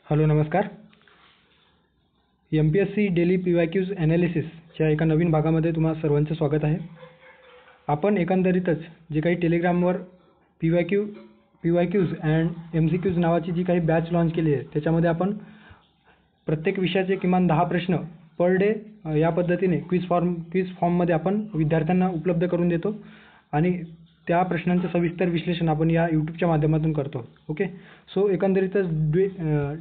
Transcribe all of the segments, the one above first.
Hello नमस्कार. MPSC daily PYQs ॲनालिसिसच्या एका नवीन भागामध्ये तुम्हा सर्वांचं स्वागत आहे. आपण एकंदरीतच जे काही टेलिग्रामवर PYQs अँड MCQs नावाची जी काही बॅच लॉन्च केली आहे त्याच्यामध्ये आपण प्रत्येक विषयाचे किमान 10 प्रश्न पर डे या पद्धतीने क्विज फॉर्ममध्ये आपण विद्यार्थ्यांना उपलब्ध करून देतो आणि त्या प्रश्नांचं सविस्तर विश्लेषण आपण या यूट्यूबच्या माध्यमातून करतो. ओके, सो एकंदरीतच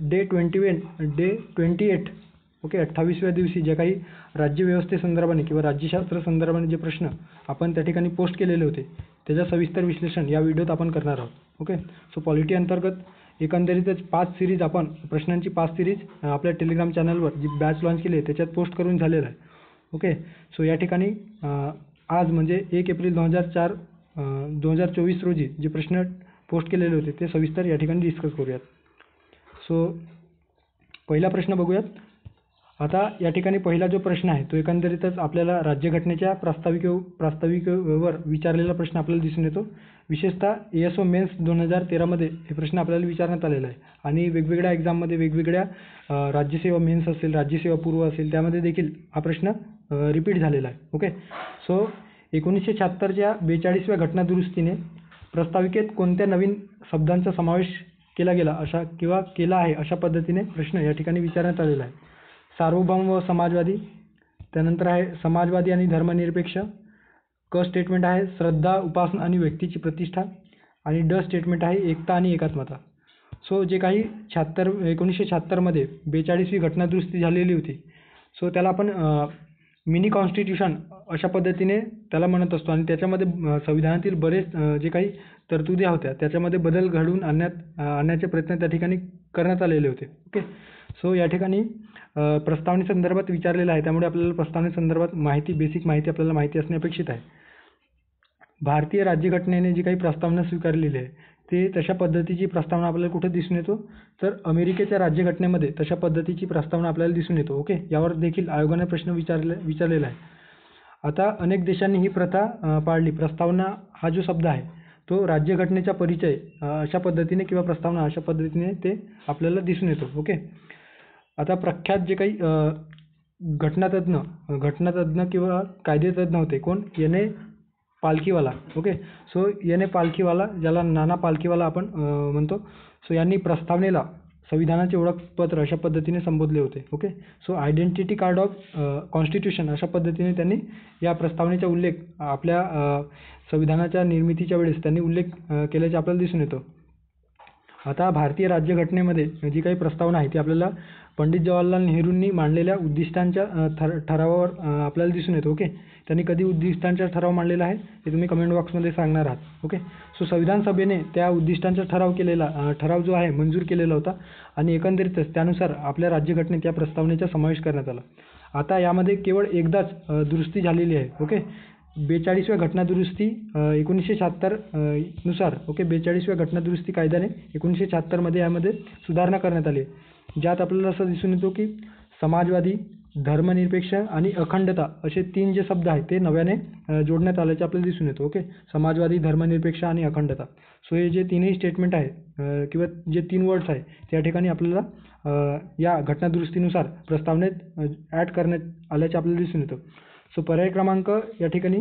डे 28 ओके 28व्या दिवशी जे काही राज्यव्यवस्थेसंदर्भाने किंवा राज्यशास्त्र संदर्भाने जे प्रश्न आपण त्या ठिकाणी पोस्ट केलेले होते त्याचं सविस्तर विश्लेषण या व्हिडिओत आपण करणार आहोत. ओके, सो पॉलिटी अंतर्गत एकंदरीतच 5 सिरीज आपण प्रश्नांची 5 सिरीज आपल्या टेलिग्राम चॅनलवर जी बॅच लॉन्च केली आहे त्याच्यात पोस्ट करून झालेलं आहे. ओके, सो या ठिकाणी आज म्हणजे 1 एप्रिल 2024 रोजी जे प्रश्न पोस्ट केलेले होते ते सविस्तर या ठिकाणी डिस्कस करूयात. सो पहिला प्रश्न बघूयात. आता या ठिकाणी पहिला जो प्रश्न आहे तो एकंदरीतच आपल्याला राज्यघटनेच्या प्रास्ताविकेवर विचारलेला प्रश्न आपल्याला दिसून येतो. विशेषतः ASO मेन्स 2013 मध्ये हे प्रश्न आपल्याला विचारण्यात आलेला आहे आणि वेगवेगळ्या एक्झाममध्ये वेगवेगळ्या राज्यसेवा मेन्स असेल, राज्यसेवा पूर्व असेल त्यामध्ये देखील हा प्रश्न रिपीट झालेला आहे. ओके, सो 1976च्या 42व्या घटनादुरुस्तीने प्रस्ताविकेत कोणत्या नवीन शब्दांचा समावेश केला गेला अशा किंवा केला आहे अशा पद्धतीने प्रश्न या ठिकाणी विचारण्यात आलेला आहे. सार्वभौम व समाजवादी, त्यानंतर आहे समाजवादी आणि धर्मनिरपेक्ष, क स्टेटमेंट आहे श्रद्धा, उपासना आणि व्यक्तीची प्रतिष्ठा आणि ड स्टेटमेंट आहे एकता आणि एकात्मता. सो जे काही 1976 मध्ये 42वी घटनादुरुस्ती झालेली होती सो त्याला आपण मिनी कॉन्स्टिट्यूशन अशा पद्धतीने त्याला म्हणत असतो आणि त्याच्यामध्ये संविधानातील बरेच जे काही तरतुदी होत्या त्याच्यामध्ये बदल घडवून आणण्याचे प्रयत्न त्या ठिकाणी करण्यात आलेले होते. ओके, सो या ठिकाणी प्रस्तावनेसंदर्भात विचारलेलं आहे त्यामुळे आपल्याला प्रस्तावनेसंदर्भात बेसिक माहिती आपल्याला माहिती असणे अपेक्षित आहे. भारतीय राज्यघटनेने जी काही प्रस्तावना स्वीकारलेली आहे ते तशा पद्धतीची प्रस्तावना आपल्याला कुठे दिसून येतो तर अमेरिकेच्या राज्यघटनेमध्ये तशा पद्धतीची प्रस्तावना आपल्याला दिसून येतो. ओके, यावर देखील आयोगाने प्रश्न विचारलेला आहे. आता अनेक देशांनी ही प्रथा पाळली. प्रस्तावना हा जो शब्द आहे तो राज्यघटनेचा परिचय अशा पद्धतीने किंवा प्रस्तावना अशा पद्धतीने ते आपल्याला दिसून येतो. ओके, आता प्रख्यात जे काही घटनातज्ञ किंवा कायदेतज्ञ होते कोण, N.A. Palkhivala. Okay, so N.A. Palkhivala ज्याला नाना पालखीवाला आपण म्हणतो, सो यांनी प्रस्तावनेला संविधानाचे ओळखपत्र अशा पद्धतीने संबोधले होते. Okay, so identity card of constitution अशा पद्धतीने त्यांनी या प्रस्तावनेचा उल्लेख आपल्या संविधानाच्या निर्मितीच्या वेळेस त्यांनी उल्लेख केल्याचे आपल्याला दिसून येतो. आता भारतीय राज्यघटनेमध्ये जी काही प्रस्तावना आहे ती आपल्याला पंडित जवाहरलाल नेहरूंनी मांडलेल्या उद्दिष्टांच्या ठरावावर आपल्याला दिसून येतो. ओके, त्यांनी कधी उद्दिष्टांचा ठराव मांडलेला आहे ते तुम्ही कमेंट बॉक्समध्ये सांगणार आहात. ओके, सो संविधान सभेने त्या उद्दिष्टांचा ठराव जो आहे मंजूर केलेला होता आणि एकंदरीतच त्यानुसार आपल्या राज्यघटनेत त्या प्रस्तावनेचा समावेश करण्यात आला. आता यामध्ये केवळ एकदाच दुरुस्ती झालेली आहे. ओके, 42व्या घटनादुरुस्ती 1976 नुसार. ओके, 42व्या घटनादुरुस्ती कायद्याने 1976 मध्ये यामध्ये सुधारणा करण्यात आली, ज्यात आपल्याला असं दिसून येतो की समाजवादी, धर्मनिरपेक्ष आणि अखंडता असे 3 जे शब्द आहेत ते नव्याने जोडण्यात आल्याचे आपल्याला दिसून येतो. ओके, समाजवादी, धर्मनिरपेक्ष आणि अखंडता. सो हे जे तीनही स्टेटमेंट आहे किंवा जे 3 वर्ड्स आहे त्या ठिकाणी आपल्याला या घटनादुरुस्तीनुसार प्रस्तावनेत ॲड करण्यात आल्याचे आपल्याला दिसून येतं. सो पर्याय क्रमांक या ठिकाणी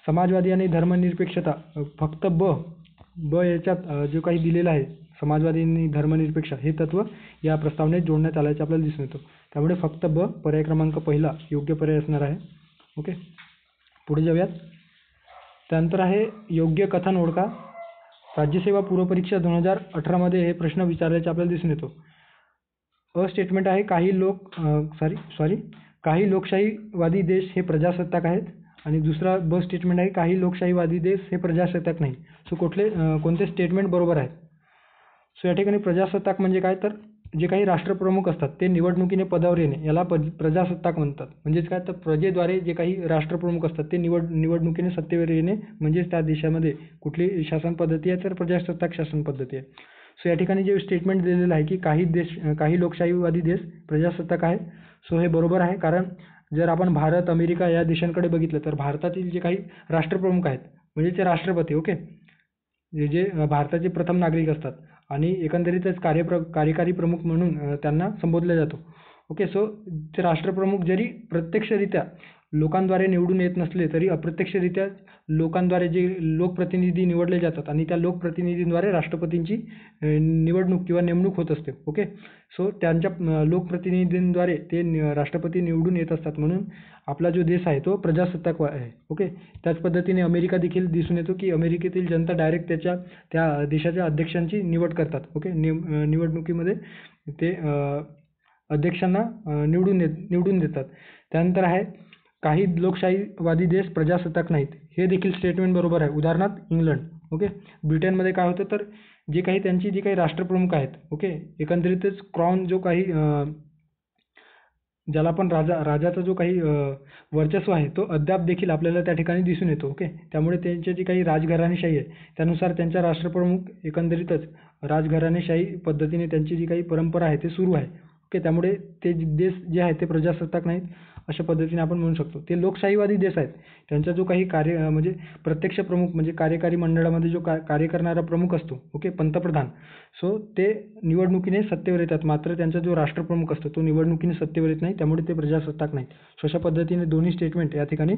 समाजवादी आणि धर्मनिरपेक्षता फक्त ब याच्यात जो काही दिलेला आहे समाजवादी आणि धर्मनिरपेक्ष हे तत्व या प्रस्तावनेत जोडण्यात आल्याचे आपल्याला दिसून येतो. त्यामुळे फक्त पर्याय क्रमांक पहिला योग्य पर्याय असणार आहे. ओके, पुढे जाऊयात. त्यानंतर आहे योग्य कथन ओळखा. राज्यसेवा पूर्वपरीक्षा 2018 मध्ये हे प्रश्न विचारल्याचे आपल्याला दिसून येतो. अ स्टेटमेंट आहे काही लोकशाहीवादी देश हे प्रजासत्ताक आहेत आणि दुसरा ब स्टेटमेंट आहे काही लोकशाहीवादी देश हे प्रजासत्ताक नाही. सो कोणते स्टेटमेंट बरोबर आहेत? सो या ठिकाणी प्रजासत्ताक म्हणजे काय तर जे काही राष्ट्रप्रमुख असतात ते निवडणुकीने पदावर येणे याला प्रजासत्ताक म्हणतात. म्हणजेच काय तर प्रजेद्वारे जे काही राष्ट्रप्रमुख असतात ते निवडणुकीने सत्तेवर येणे म्हणजेच त्या देशामध्ये कुठली शासन पद्धती आहे तर प्रजासत्ताक शासन पद्धती आहे. सो या ठिकाणी जे स्टेटमेंट दिलेलं आहे की काही लोकशाहीवादी देश प्रजासत्ताक आहे. सो हे बरोबर आहे, कारण जर आपण भारत, अमेरिका या देशांकडे बघितलं तर भारतातील जे काही राष्ट्रप्रमुख आहेत म्हणजे ते राष्ट्रपती, ओके, जे भारताचे प्रथम नागरिक असतात आणि एकंदरीतच कार्यकारी प्रमुख म्हणून त्यांना संबोधलं जातो. ओके, सो ते राष्ट्रप्रमुख जरी प्रत्यक्षरित्या लोकांद्वारे निवडून येत नसले तरी अप्रत्यक्षरित्या लोकांद्वारे जे लोकप्रतिनिधी निवडले जातात आणि त्या लोकप्रतिनिधींद्वारे राष्ट्रपतींची निवडणूक किंवा नेमणूक होत असते. ओके, सो त्यांच्या लोकप्रतिनिधींद्वारे ते राष्ट्रपती निवडून येत असतात, म्हणून आपला जो देश आहे तो प्रजासत्ताक आहे. ओके, त्याच पद्धतीने अमेरिका देखील दिसून येतो की अमेरिकेतील जनता डायरेक्ट त्या देशाच्या अध्यक्षांची निवड करतात. ओके, निवडणुकीमध्ये ते अध्यक्षांना निवडून देतात. त्यानंतर आहे काही लोकशाहीवादी देश प्रजासत्ताक नाहीत. हे देखील स्टेटमेंट बरोबर आहे. उदाहरणार्थ इंग्लंड. ओके, ब्रिटनमध्ये काय होतं तर जी काही राष्ट्रप्रमुख आहेत, ओके, एकंदरीतच क्राउन जो काही ज्याला आपण राजाचा जो काही वर्चस्व आहे तो अद्याप देखील आपल्याला त्या ठिकाणी दिसून येतो. ओके, त्यामुळे त्यांची जी काही राजघराणेशाही आहे त्यानुसार त्यांच्या राष्ट्रप्रमुख एकंदरीतच राजघराणेशाही पद्धतीने त्यांची जी काही परंपरा आहे ते सुरू आहे. ओके, त्यामुळे ते देश जे आहेत ते प्रजासत्ताक नाहीत अशा पद्धतीने आपण म्हणू शकतो. ते लोकशाहीवादी देश आहेत. त्यांचा जो काही म्हणजे प्रत्यक्ष प्रमुख म्हणजे कार्यकारी मंडळामध्ये जो कार्य करणारा प्रमुख असतो, ओके, पंतप्रधान, सो ते निवडणुकीने सत्तेवर येतात. मात्र त्यांचा जो राष्ट्रप्रमुख असतो तो निवडणुकीने सत्तेवर येत नाही, त्यामुळे ते प्रजासत्ताक नाहीत. सो अशा पद्धतीने दोन्ही स्टेटमेंट या ठिकाणी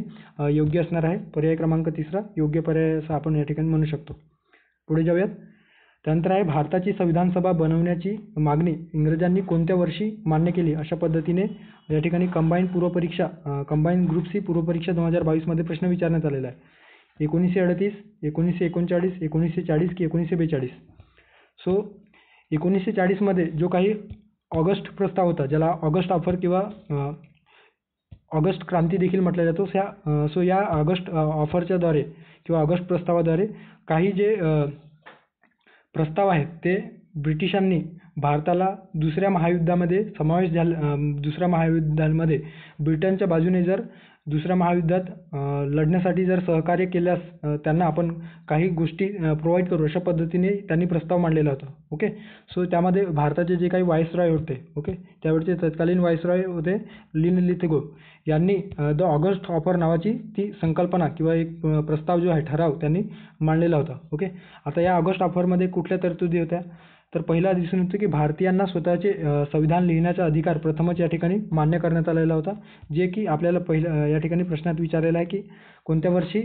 योग्य असणार आहे. पर्याय क्रमांक 3 योग्य पर्याय असं आपण या ठिकाणी म्हणू शकतो. पुढे जाऊयात. त्यानंतर आहे भारताची संविधान सभा बनवण्याची मागणी इंग्रजांनी कोणत्या वर्षी मान्य केली? अशा पद्धतीने या ठिकाणी कंबाईंड ग्रुप सी पूर्वपरीक्षा 2022 मध्ये प्रश्न विचारण्यात आलेला आहे. 1938, 1939, 1940 की 1942? सो 1940 मध्ये जो काही ऑगस्ट प्रस्ताव होता, ज्याला ऑगस्ट ऑफर किंवा ऑगस्ट क्रांती देखील म्हटलं जातो, सो या ऑगस्ट ऑफरच्याद्वारे किंवा ऑगस्ट प्रस्तावाद्वारे काही जे प्रस्ताव आहेत ते ब्रिटिशांनी भारताला दुसऱ्या महायुद्धामध्ये दुसऱ्या महायुद्धामध्ये ब्रिटनच्या बाजूने जर दुसऱ्या महायुद्धात लढण्यासाठी जर सहकार्य केल्यास त्यांना आपण काही गोष्टी प्रोव्हाइड करू अशा पद्धतीने त्यांनी प्रस्ताव मांडलेला होता. ओके, सो त्यामध्ये भारताचे जे काही व्हाईसरॉय होते, ओके, त्यावेळचे तत्कालीन व्हाईसरॉय होते लिथगो यांनी द ऑगस्ट ऑफर नावाची ती संकल्पना किंवा एक प्रस्ताव जो आहे ठराव त्यांनी मांडलेला होता. ओके, आता या ऑगस्ट ऑफरमध्ये कुठल्या तरतुदी होत्या तर पहिला दिसून येतो की भारतीयांना स्वतःचे संविधान लिहिण्याचा अधिकार प्रथमच या ठिकाणी मान्य करण्यात आलेला होता, जे की आपल्याला या ठिकाणी प्रश्नात विचारलेला आहे की कोणत्या वर्षी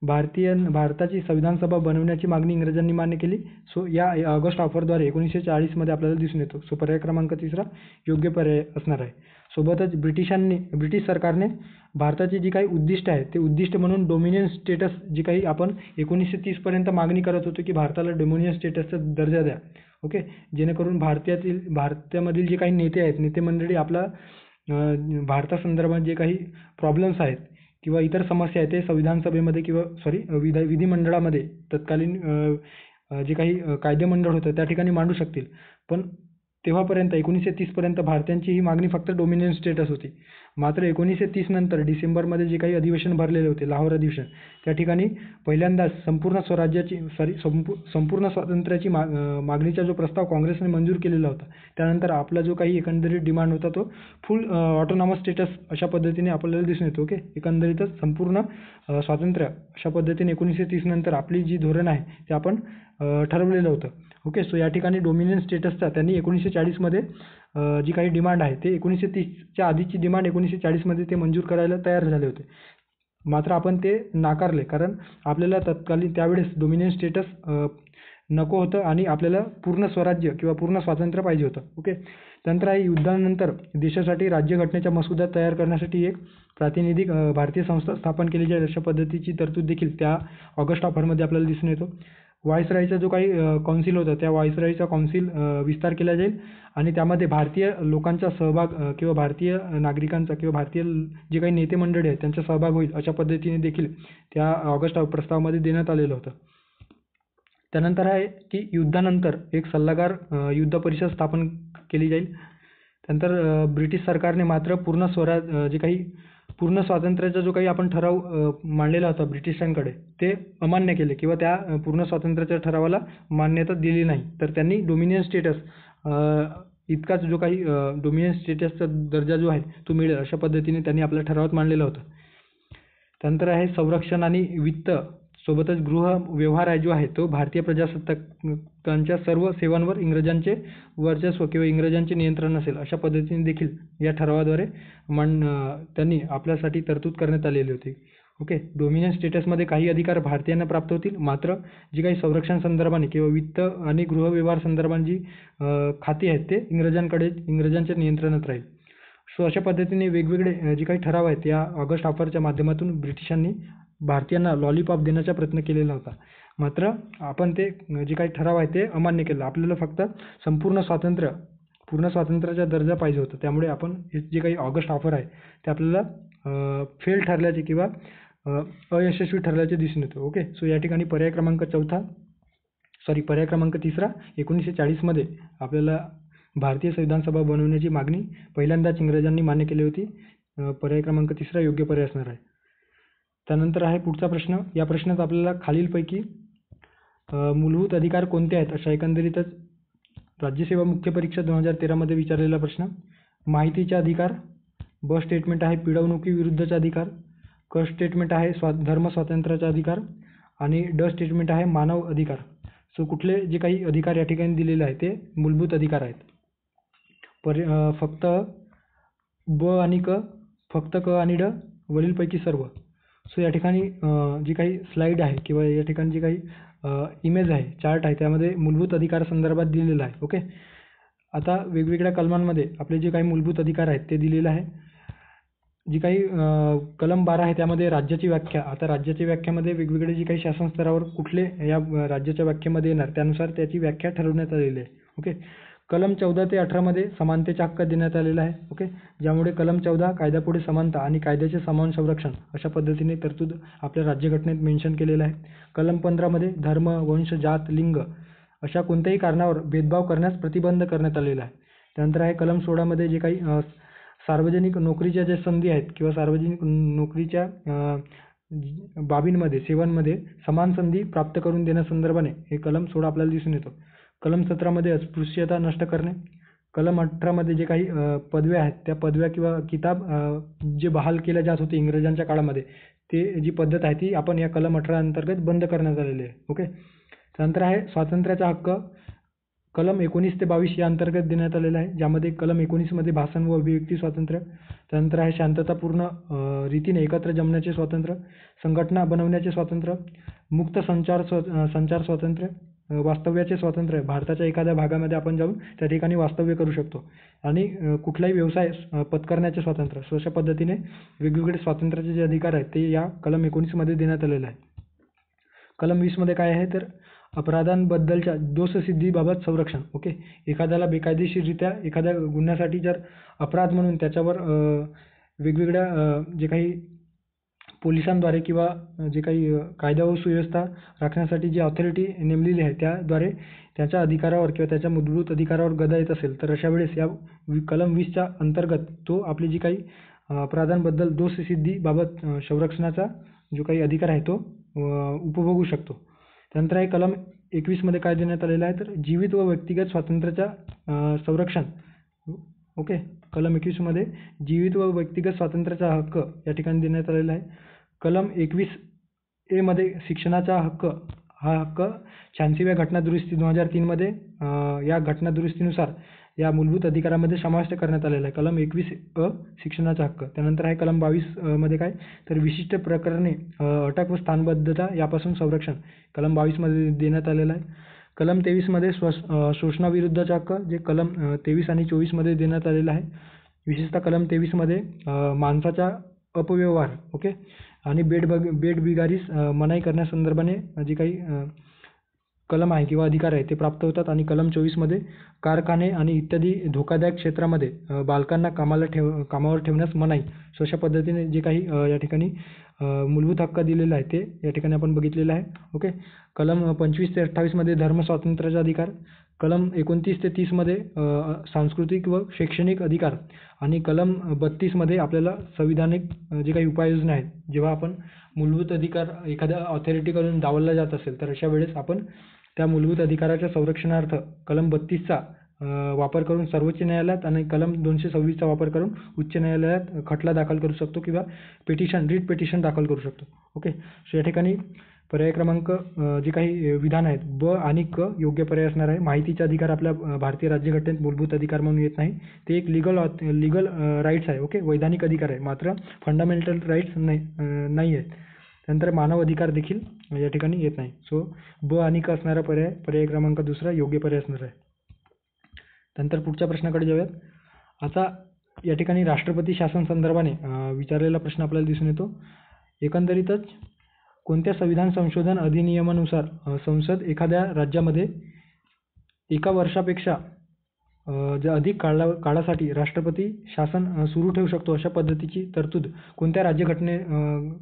भारताची संविधान सभा बनवण्याची मागणी इंग्रजांनी मान्य केली. सो या ऑगस्ट ऑफरद्वारे 1940 मध्ये आपल्याला दिसून येतो. सो पर्याय क्रमांक 3 योग्य पर्याय असणार आहे. सोबतच ब्रिटिश सरकारने भारताची जी काही उद्दिष्ट आहे ते उद्दिष्ट म्हणून डोमिनियन स्टेटस जी काही आपण 1930 पर्यंत मागणी करत होतो की भारताला डोमिनियन स्टेटसचा दर्जा द्या. ओके, जेणेकरून भारतामधील जे काही नेते आहेत, नेते मंडळी आपला भारतासंदर्भात जे काही प्रॉब्लेम्स आहेत किंवा इतर समस्या आहेत ते संविधान सभेमध्ये किंवा विधिमंडळामध्ये तत्कालीन जे काही कायदेमंडळ होतं त्या ठिकाणी मांडू शकतील. पण तेव्हापर्यंत 1930 पर्यंत भारतीयांची ही मागणी फक्त डोमिनियन स्टेटस होती. मात्र 1930 नंतर डिसेंबरमध्ये जे काही अधिवेशन भरलेले होते, लाहोर अधिवेशन, त्या ठिकाणी पहिल्यांदाच संपूर्ण स्वातंत्र्याची मागणीचा जो प्रस्ताव काँग्रेसने मंजूर केलेला होता, त्यानंतर आपला जो काही एकंदरीत डिमांड होता तो फुल ऑटोनॉमस स्टेटस अशा पद्धतीने आपल्याला दिसून येतो. ओके, एकंदरीतच संपूर्ण स्वातंत्र्य अशा पद्धतीने 1930 नंतर आपली जी धोरण आहे ते आपण ठरवलेलं होतं. ओके, सो या ठिकाणी डोमिनियन स्टेटसचा त्यांनी 1940 मध्ये जी काही डिमांड आहे ते 1930च्या आधीची डिमांड 1940 मध्ये ते मंजूर करायला तयार झाले होते. मात्र आपण ते नाकारले, कारण आपल्याला तत्कालीन त्यावेळेस डोमिनियन स्टेटस नको होतं आणि आपल्याला पूर्ण स्वराज्य किंवा पूर्ण स्वातंत्र्य पाहिजे होतं. ओके, त्यानंतर आहे युद्धानंतर देशासाठी राज्यघटनेचा मसुदा तयार करण्यासाठी एक प्रातिनिधिक भारतीय संस्था स्थापन केली जाईल अशा पद्धतीची तरतूद देखील त्या ऑगस्ट ऑफरमध्ये आपल्याला दिसून येतो. व्हाईसरॉयचा जो काही कौन्सिल होता त्या व्हाईसरॉयचा कौन्सिल विस्तार केला जाईल आणि त्यामध्ये भारतीय लोकांचा सहभाग किंवा भारतीय नागरिकांचा किंवा भारतीय जे काही नेते मंडळी आहेत त्यांचा सहभाग होईल अशा पद्धतीने देखील त्या ऑगस्ट प्रस्तावामध्ये देण्यात आलेलं होतं. त्यानंतर आहे की युद्धानंतर एक सल्लागार युद्ध परिषद स्थापन केली जाईल. त्यानंतर ब्रिटिश सरकारने मात्र पूर्ण स्वातंत्र्याचा जो काही आपण ठराव मांडलेला होता ब्रिटिशांकडे ते अमान्य केले किंवा त्या पूर्ण स्वातंत्र्याच्या ठरावाला मान्यता दिली नाही. तर त्यांनी डोमिनियन स्टेटस इतकाच जो काही डोमिनियन स्टेटसचा दर्जा जो आहे तो मिळेल अशा पद्धतीने त्यांनी आपल्या ठरावात मांडलेला होता. त्यानंतर आहे संरक्षण आणि वित्त सोबतच गृहव्यवहार आहे जो आहे तो भारतीय प्रजासत्ताकांच्या सर्व सेवांवर इंग्रजांचे वर्चस्व किंवा इंग्रजांचे नियंत्रण असेल अशा पद्धतीने देखील या ठरावाद्वारे त्यांनी आपल्यासाठी तरतूद करण्यात आलेली होती. ओके. डोमिनियन स्टेटसमध्ये काही अधिकार भारतीयांना प्राप्त होतील, मात्र जी काही संरक्षण संदर्भाने किंवा वित्त आणि गृहव्यवहार संदर्भाने जी खाती आहेत ते इंग्रजांच्या नियंत्रणात राहील. सो अशा पद्धतीने वेगवेगळे जे काही ठराव आहेत या ऑगस्ट ऑफरच्या माध्यमातून ब्रिटिशांनी भारतीयांना लॉलीपॉप देण्याचा प्रयत्न केलेला होता. मात्र आपण ते जे काही ठराव आहे ते अमान्य केलं. आपल्याला फक्त पूर्ण स्वातंत्र्याचा दर्जा पाहिजे होता. त्यामुळे आपण जे काही ऑगस्ट ऑफर आहे ते आपल्याला फेल ठरल्याचे किंवा अयशस्वी ठरल्याचे दिसून येतं. ओके. सो या ठिकाणी पर्याय क्रमांक 3 1940मध्ये आपल्याला भारतीय संविधान सभा बनवण्याची मागणी पहिल्यांदाच इंग्रजांनी मान्य केली होती. पर्याय क्रमांक 3 योग्य पर्याय असणार आहे. त्यानंतर आहे पुढचा प्रश्न. या प्रश्नात आपल्याला खालीलपैकी मूलभूत अधिकार कोणते आहेत अशा एकंदरीतच राज्यसेवा मुख्य परीक्षा 2013मध्ये विचारलेला प्रश्न. माहितीचा अधिकार, ब स्टेटमेंट आहे पिळवणुकीविरुद्धचा अधिकार, क स्टेटमेंट आहे धर्म स्वातंत्र्याचा अधिकार आणि ड स्टेटमेंट आहे मानव अधिकार. सो कुठले जे काही अधिकार या ठिकाणी दिलेले आहे ते मूलभूत अधिकार आहेत. फक्त ब आणि क, फक्त क आणि ड, वरीलपैकी सर्व. सो या ठिकाणी जी काही स्लाईड आहे किंवा या ठिकाणी जी काही इमेज आहे, चार्ट आहे, त्यामध्ये मूलभूत अधिकार संदर्भात दिलेलं आहे. ओके. आता वेगवेगळ्या कलमांमध्ये आपले जे काही मूलभूत अधिकार आहेत ते दिलेलं आहे. जी काही कलम 12 आहे त्यामध्ये राज्याची व्याख्या. आता राज्याच्या व्याख्यामध्ये वेगवेगळे जे काही शासन स्तरावर कुठले या राज्याच्या व्याख्येमध्ये येणार त्यानुसार त्याची व्याख्या ठरवण्यात आलेली आहे. ओके. कलम 14 ते 18मध्ये समानतेचा हक्क देण्यात आलेला आहे. ओके. ज्यामुळे कलम 14 कायद्यापुढे समानता आणि कायद्याचे समान संरक्षण अशा पद्धतीने तरतूद आपल्या राज्यघटनेत मेन्शन केलेलं आहे. कलम 15मध्ये धर्म, वंश, जात, लिंग अशा कोणत्याही कारणावर भेदभाव करण्यास प्रतिबंध करण्यात आलेला आहे. त्यानंतर आहे कलम 16मध्ये जे काही सार्वजनिक नोकरीच्या ज्या संधी आहेत किंवा सार्वजनिक नोकरीच्या बाबींमध्ये सेवांमध्ये समान संधी प्राप्त करून देण्यासंदर्भाने हे कलम 16 आपल्याला दिसून येतो. कलम 17मध्ये अस्पृश्यता नष्ट करणे. कलम 18मध्ये जे काही पदव्या आहेत त्या पदव्या किंवा किताब जे बहाल केल्या जात होते इंग्रजांच्या काळामध्ये ते जी पद्धत आहे ती आपण या कलम 18 अंतर्गत बंद करण्यात आलेली आहे. ओके. त्यानंतर आहे स्वातंत्र्याचा हक्क. कलम 19 ते 22 या अंतर्गत देण्यात आलेला आहे, ज्यामध्ये कलम 19मध्ये भाषण व अभिव्यक्ती स्वातंत्र्य. त्यानंतर आहे शांततापूर्ण रीतीने एकत्र जमण्याचे स्वातंत्र्य, संघटना बनवण्याचे स्वातंत्र्य, मुक्त संचार स्वातंत्र्य, वास्तव्याचे स्वातंत्र्य. भारताच्या एखाद्या भागामध्ये आपण जाऊन त्या ठिकाणी वास्तव्य करू शकतो आणि कुठलाही व्यवसाय पत्करण्याचे स्वातंत्र्य. सो अशा पद्धतीने वेगवेगळे स्वातंत्र्याचे जे अधिकार आहेत ते या कलम 19मध्ये देण्यात आलेले आहे. कलम 20मध्ये काय आहे तर अपराधांबद्दलच्या दोषसिद्धीबाबत संरक्षण. ओके. एखाद्याला बेकायदेशीररित्या एखाद्या गुन्ह्यासाठी जर अपराध म्हणून त्याच्यावर वेगवेगळ्या जे काही पोलिसांद्वारे किंवा जे काही कायदा व सुव्यवस्था राखण्यासाठी जी ऑथॉरिटी नेमलेली आहे त्याद्वारे त्याच्या अधिकारावर किंवा त्याच्या मूलभूत अधिकारावर गदा येत असेल तर अशा वेळेस या कलम 20च्या अंतर्गत तो आपली जी काही अपराधांबद्दल दोषसिद्धीबाबत संरक्षणाचा जो काही अधिकार आहे तो उपभोगू शकतो. त्यानंतर आहे कलम 21मध्ये काय देण्यात आलेलं आहे तर जीवित व व्यक्तिगत स्वातंत्र्याचा संरक्षण. ओके. कलम 21मध्ये जीवित व व्यक्तिगत स्वातंत्र्याचा हक्क या ठिकाणी देण्यात आलेला आहे. कलम 21A मध्ये शिक्षणाचा हक्क. हा हक्क 86व्या घटनादुरुस्ती 2003मध्ये या घटनादुरुस्तीनुसार या मूलभूत अधिकारामध्ये समाविष्ट करण्यात आलेला आहे. कलम 21A शिक्षणाचा हक्क. त्यानंतर आहे कलम 22मध्ये काय तर विशिष्ट प्रकरणे अटक व स्थानबद्धता यापासून संरक्षण कलम 22मध्ये देण्यात आलेलं आहे. कलम 23मध्ये शोषणाविरुद्धचा हक्क जे कलम 23 आणि 24मध्ये देण्यात आलेला आहे. विशेषतः कलम 23मध्ये माणसाचा अपव्यवहार. ओके. आणि बेडबिगारीस मनाई करण्यासंदर्भाने जे काही कलम आहे किंवा अधिकार आहे ते प्राप्त होतात. आणि कलम 24मध्ये कारखाने आणि इत्यादी धोकादायक क्षेत्रामध्ये बालकांना कामावर ठेवण्यास मनाई. सो अशा पद्धतीने जे काही या ठिकाणी मूलभूत हक्क दिलेला आहे ते या ठिकाणी आपण बघितलेलं आहे. ओके. कलम 25 ते 28मध्ये धर्म स्वातंत्र्याचा अधिकार. कलम 29 ते 30मध्ये सांस्कृतिक व शैक्षणिक अधिकार. आणि कलम 32मध्ये आपल्याला संविधानिक जे काही उपाययोजना आहेत जेव्हा आपण मूलभूत अधिकार एखाद्या ऑथॉरिटीकडून डावलला जात असेल तर अशा वेळेस आपण त्या मूलभूत अधिकाराच्या संरक्षणार्थ कलम 32चा वापर करून सर्वोच्च न्यायालयात आणि कलम 226चा वापर करून उच्च न्यायालयात खटला दाखल करू शकतो किंवा रिट पिटिशन दाखल करू शकतो. ओके. सो या ठिकाणी पर्याय क्रमांक जे काही विधान आहेत ब आणि क योग्य पर्याय असणार आहे. माहितीचे अधिकार आपल्या भारतीय राज्यघटनेत मूलभूत अधिकार म्हणून येत नाही. ते एक लीगल राईट्स आहे. ओके, वैधानिक अधिकार आहे, मात्र फंडामेंटल राईट्स नाही आहेत. त्यानंतर मानव अधिकार देखील या ठिकाणी येत नाही. सो ब आणि क असणारा पर्याय क्रमांक दुसरा योग्य पर्याय असणार आहे. त्यानंतर पुढच्या प्रश्नाकडे जाऊयात. आता या ठिकाणी राष्ट्रपती शासन संदर्भाने विचारलेला प्रश्न आपल्याला दिसून येतो. एकंदरीतच कोणत्या संविधान संशोधन अधिनियमानुसार संसद एखाद्या राज्यामध्ये एका वर्षापेक्षा अधिक काळासाठी राष्ट्रपती शासन सुरू ठेवू शकतो अशा पद्धतीची तरतूद कोणत्या